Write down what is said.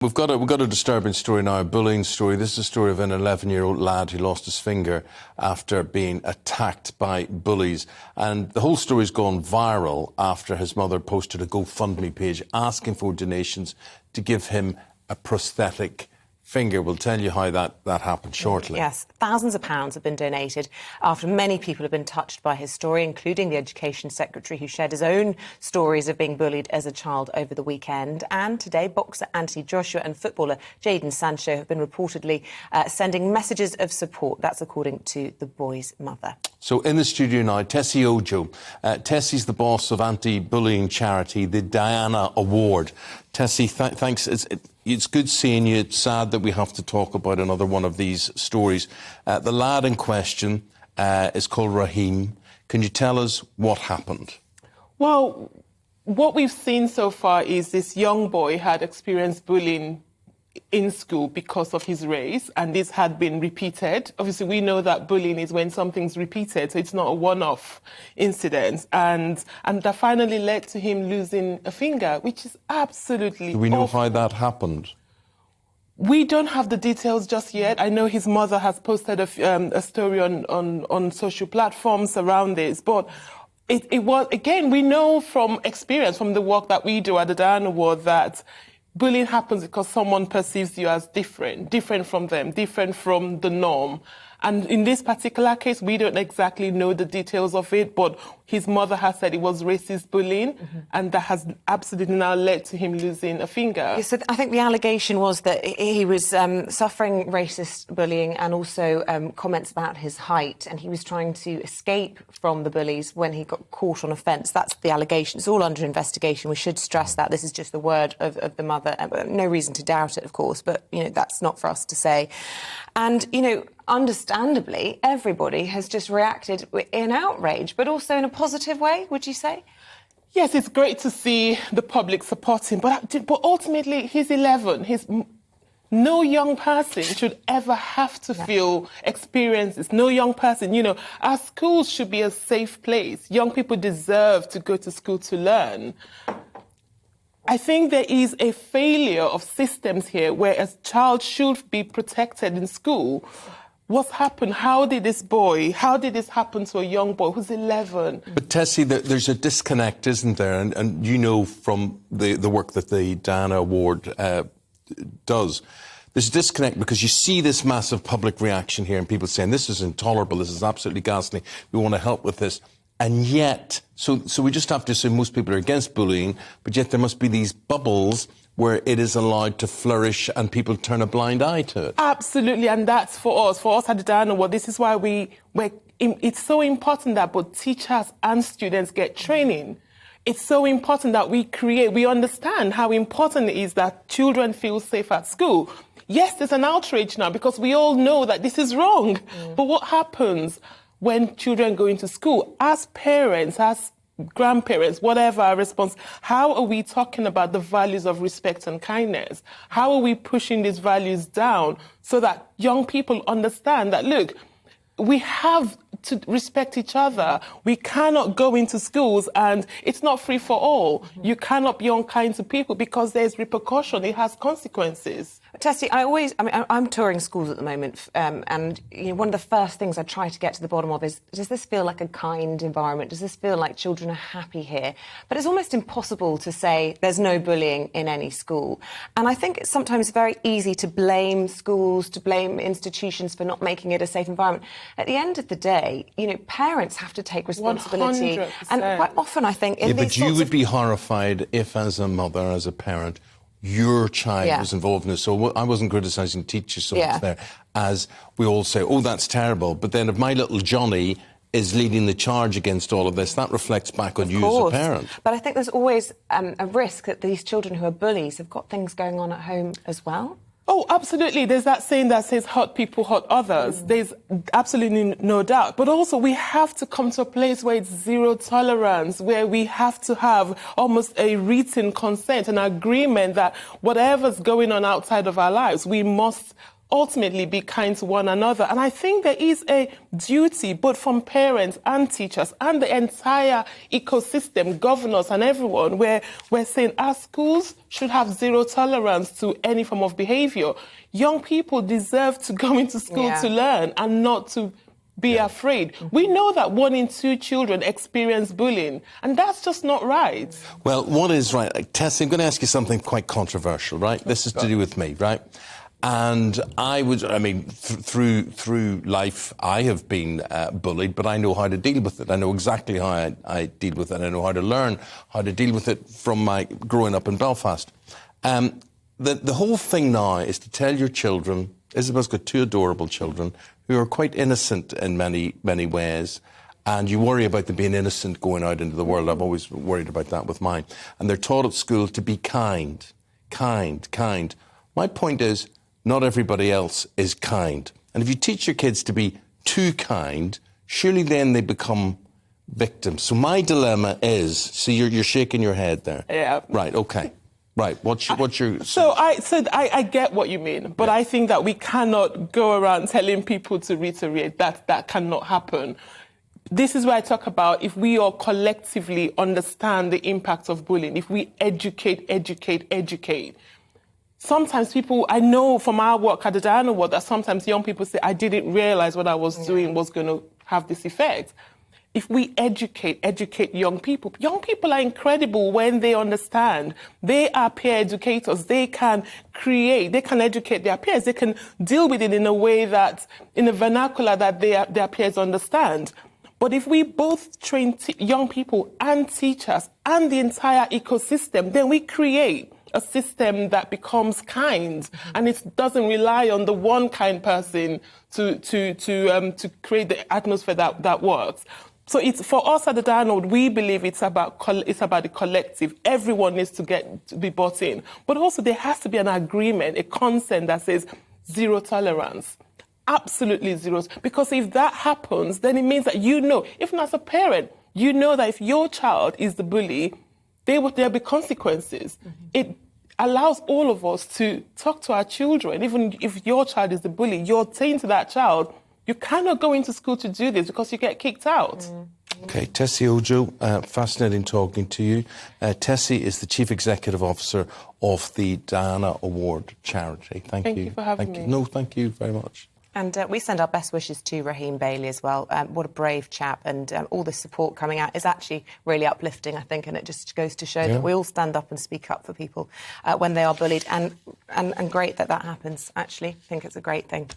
We've got a disturbing story now, a bullying story. This is a story of an 11-year-old lad who lost his finger after being attacked by bullies. And the whole story's gone viral after his mother posted a GoFundMe page asking for donations to give him a prosthetic finger. We'll tell you how that happened shortly. Yes, thousands of pounds have been donated after many people have been touched by his story, including the Education Secretary, who shared his own stories of being bullied as a child over the weekend. And today, boxer Anthony Joshua and footballer Jadon Sancho have been reportedly sending messages of support. That's according to the boy's mother. So in the studio now, Tessy Ojo. Tessy's the boss of anti-bullying charity, the Diana Award. Tessy, thanks. It's good seeing you. It's sad that we have to talk about another one of these stories. The lad in question is called Raheem. Can you tell us what happened? Well, what we've seen so far is this young boy had experienced bullying in school because of his race, and this had been repeated. Obviously, we know that bullying is when something's repeated, so it's not a one-off incident. And that finally led to him losing a finger, which is absolutely Do we know awful. how that happened? We don't have the details just yet. I know his mother has posted a story on social platforms around this, but it was, again, we know from experience, from the work that we do at the Diana Award, that bullying happens because someone perceives you as different from them, different from the norm. And in this particular case, we don't exactly know the details of it, but his mother has said it was racist bullying, and that has absolutely now led to him losing a finger. Yeah, so I think the allegation was that he was suffering racist bullying and also comments about his height, and he was trying to escape from the bullies when he got caught on a fence. That's the allegation. It's all under investigation. We should stress that. This is just the word of the mother. No reason to doubt it, of course, but, you know, that's not for us to say. And, you know, understandably, everybody has just reacted in outrage, but also in a positive way, would you say? Yes, it's great to see the public support him, but ultimately, he's 11. No young person should ever have to feel experiences. No young person, you know, our schools should be a safe place. Young people deserve to go to school to learn. I think there is a failure of systems here where a child should be protected in school. What's happened? How did this happen to a young boy who's 11? But Tessy, there's a disconnect, isn't there? And you know from the work that the Diana Award does, there's a disconnect because you see this massive public reaction here and people saying this is intolerable, this is absolutely ghastly, we want to help with this. And yet, so we just have to assume most people are against bullying, but yet there must be these bubbles where it is allowed to flourish and people turn a blind eye to it. Absolutely, and that's for us at the Diana Award. This is why it's so important that both teachers and students get training. It's so important that we understand how important it is that children feel safe at school. Yes, there's an outrage now because we all know that this is wrong. But what happens when children go into school? As parents, as grandparents, whatever our response, how are we talking about the values of respect and kindness? How are we pushing these values down so that young people understand that, look, we have to respect each other. We cannot go into schools and it's not free for all. You cannot be unkind to people because there's repercussion. It has consequences. Tessy, I'm touring schools at the moment, and you know, one of the first things I try to get to the bottom of is, does this feel like a kind environment? Does this feel like children are happy here? But it's almost impossible to say there's no bullying in any school. And I think it's sometimes very easy to blame schools, to blame institutions for not making it a safe environment. At the end of the day, you know, parents have to take responsibility. 100%. And quite often, I think, in these but you would be horrified if, as a mother, as a parent, your child was involved in this. So I wasn't criticising teachers so much there, as we all say, oh, that's terrible. But then if my little Johnny is leading the charge against all of this, that reflects back on you as a parent. But I think there's always a risk that these children who are bullies have got things going on at home as well. Oh, absolutely. There's that saying that says hurt people hurt others. There's absolutely no doubt. But also we have to come to a place where it's zero tolerance, where we have to have almost a written consent, an agreement that whatever's going on outside of our lives, we must ultimately be kind to one another. And I think there is a duty, both from parents and teachers and the entire ecosystem, governors and everyone, where we're saying our schools should have zero tolerance to any form of behaviour. Young people deserve to go into school to learn and not to be afraid. We know that 1 in 2 children experience bullying, and that's just not right. Well, what is right? Like, Tessy, I'm going to ask you something quite controversial, right? This is to do with me, right? And through life, I have been bullied, but I know how to deal with it. I know exactly how I deal with it. I know how to learn how to deal with it from my growing up in Belfast. The whole thing now is to tell your children, Isabel's got 2 adorable children who are quite innocent in many, many ways, and you worry about them being innocent going out into the world. I've always worried about that with mine. And they're taught at school to be kind. My point is, not everybody else is kind. And if you teach your kids to be too kind, surely then they become victims. So my dilemma is, see, you're shaking your head there. Yeah. Right, okay. Right, what's your... So I get what you mean, but I think that we cannot go around telling people to reiterate that cannot happen. This is where I talk about if we all collectively understand the impact of bullying, if we educate. Sometimes people, I know from our work at the Diana Award, that sometimes young people say, I didn't realise what I was doing was going to have this effect. If we educate young people are incredible when they understand. They are peer educators. They can educate their peers. They can deal with it in a way that, in a vernacular that their peers understand. But if we both train young people and teachers and the entire ecosystem, then we create a system that becomes kind, and it doesn't rely on the one kind person to create the atmosphere that works. So it's for us at the Diana, we believe it's about the collective. Everyone needs to be bought in, but also there has to be an agreement, a consent that says zero tolerance. Absolutely zero. Because if that happens, then it means that even as a parent, you know that if your child is the bully, there'll be consequences. It allows all of us to talk to our children. Even if your child is the bully, you're saying to that child, you cannot go into school to do this because you get kicked out. Okay, Tessy Ojo, fascinating talking to you. Tessy is the Chief Executive Officer of the Diana Award charity. Thank you for having me. No, thank you very much. And we send our best wishes to Raheem Bailey as well. What a brave chap, and all the support coming out is actually really uplifting, I think, and it just goes to show that we all stand up and speak up for people when they are bullied, and great that happens, actually. I think it's a great thing.